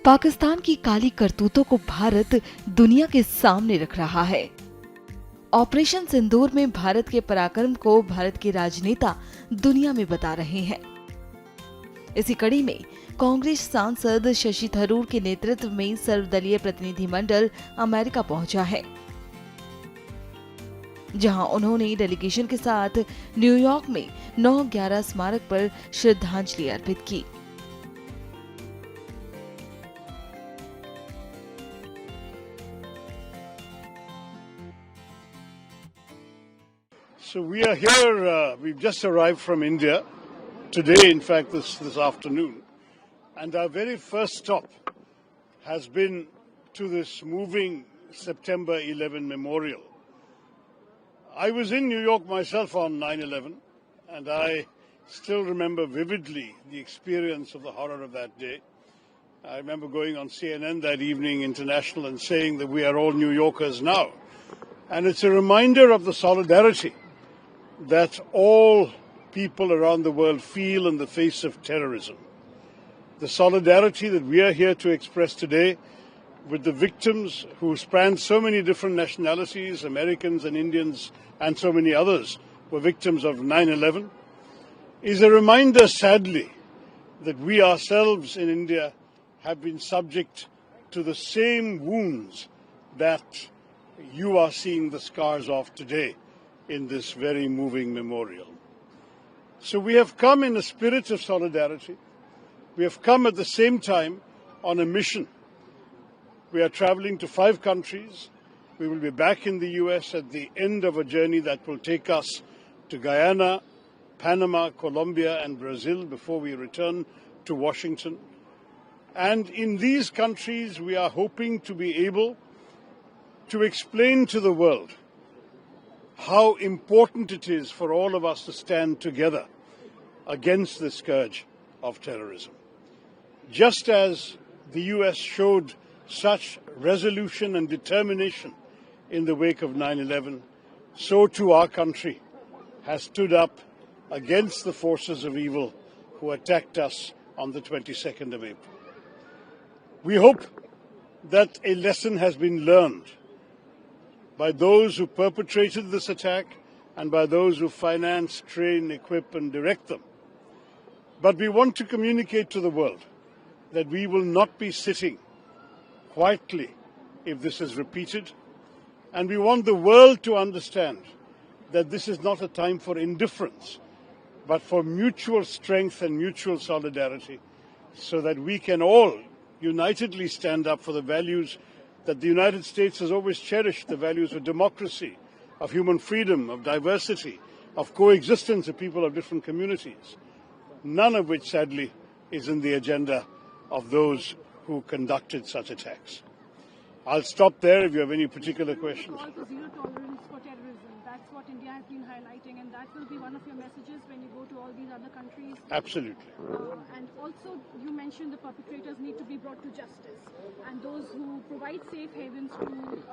पाकिस्तान की काली करतूतों को भारत दुनिया के सामने रख रहा है। ऑपरेशन सिंदूर में भारत के पराक्रम को भारत के राजनेता दुनिया में बता रहे हैं। इसी कड़ी में कांग्रेस सांसद शशि थरूर के नेतृत्व में सर्वदलीय प्रतिनिधिमंडल अमेरिका पहुंचा है, जहां उन्होंने डेलीगेशन के साथ न्यूयॉर्क में 9/11 स्मारक पर श्रद्धांजलि अर्पित की। So we are here, we've just arrived from India, today in fact this afternoon, and our very first stop has been to this moving September 11 memorial. I was in New York myself on 9/11 and I still remember vividly the experience of the horror of that day. I remember going on CNN that evening, international, and saying that we are all New Yorkers now. And it's a reminder of the solidarity that all people around the world feel in the face of terrorism. The solidarity that we are here to express today with the victims who span so many different nationalities, Americans and Indians and so many others were victims of 9/11, is a reminder, sadly, that we ourselves in India have been subject to the same wounds that you are seeing the scars of today in this very moving memorial. So we have come in a spirit of solidarity. We have come at the same time on a mission. We are traveling to 5 countries. We will be back in the US at the end of a journey that will take us to Guyana, Panama, Colombia and Brazil before we return to Washington. And in these countries we are hoping to be able to explain to the world how important it is for all of us to stand together against the scourge of terrorism. Just as the US showed such resolution and determination in the wake of 9/11, so too our country has stood up against the forces of evil who attacked us on the 22nd of April. We hope that a lesson has been learned by those who perpetrated this attack and by those who finance, train, equip and direct them. But we want to communicate to the world that we will not be sitting quietly if this is repeated, and we want the world to understand that this is not a time for indifference, but for mutual strength and mutual solidarity, so that we can all unitedly stand up for the values that the United States has always cherished, the values of democracy, of human freedom, of diversity, of coexistence of people of different communities, none of which, sadly, is in the agenda of those who conducted such attacks. I'll stop there if you have any particular questions. Call for zero tolerance for terrorism. That's what India has been highlighting, and that will be one of your messages when you go to all these other countries. Absolutely. And also, you mentioned the perpetrators need to be brought to justice, and those who provide safe havens to these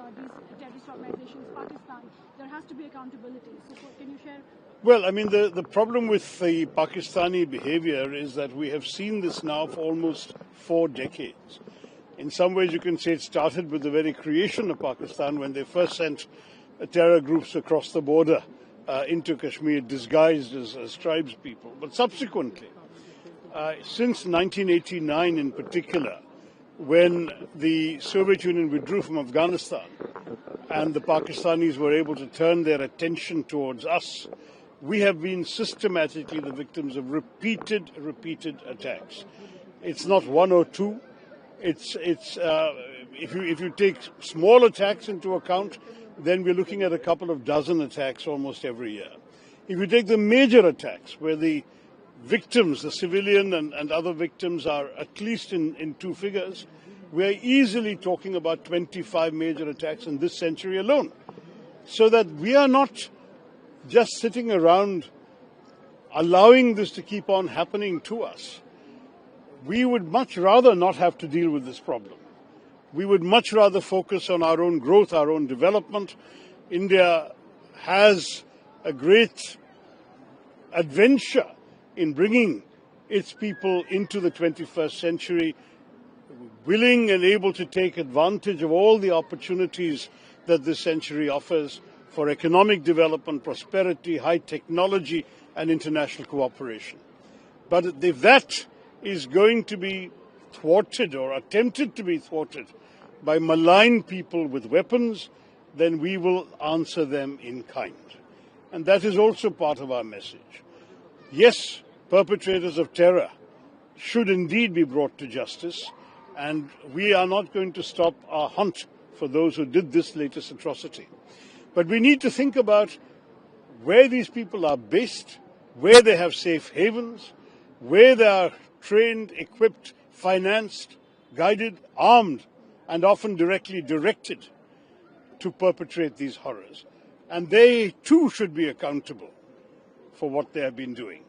terrorist organizations, Pakistan, there has to be accountability. So, can you share? Well, I mean, the problem with the Pakistani behavior is that we have seen this now for almost 4 decades. In some ways, you can say it started with the very creation of Pakistan when they first sent terror groups across the border into Kashmir, disguised as tribes people. But subsequently, since 1989 in particular, when the Soviet Union withdrew from Afghanistan and the Pakistanis were able to turn their attention towards us, we have been systematically the victims of repeated attacks. It's not 1 or 2. If you take small attacks into account, then we're looking at a couple of dozen attacks almost every year. If you take the major attacks, where the victims, the civilian and other victims, are at least in 2 figures, we're easily talking about 25 major attacks in this century alone. So that we are not just sitting around allowing this to keep on happening to us. We would much rather not have to deal with this problem. We would much rather focus on our own growth, our own development. India has a great adventure in bringing its people into the 21st century willing and able to take advantage of all the opportunities that this century offers for economic development, prosperity, high technology, and international cooperation. But if that is going to be thwarted or attempted to be thwarted by malign people with weapons, then we will answer them in kind. And that is also part of our message. Yes, perpetrators of terror should indeed be brought to justice, and we are not going to stop our hunt for those who did this latest atrocity. But we need to think about where these people are based, where they have safe havens, where they are trained, equipped, financed, guided, armed, and often directly directed to perpetrate these horrors. And they too should be accountable for what they have been doing.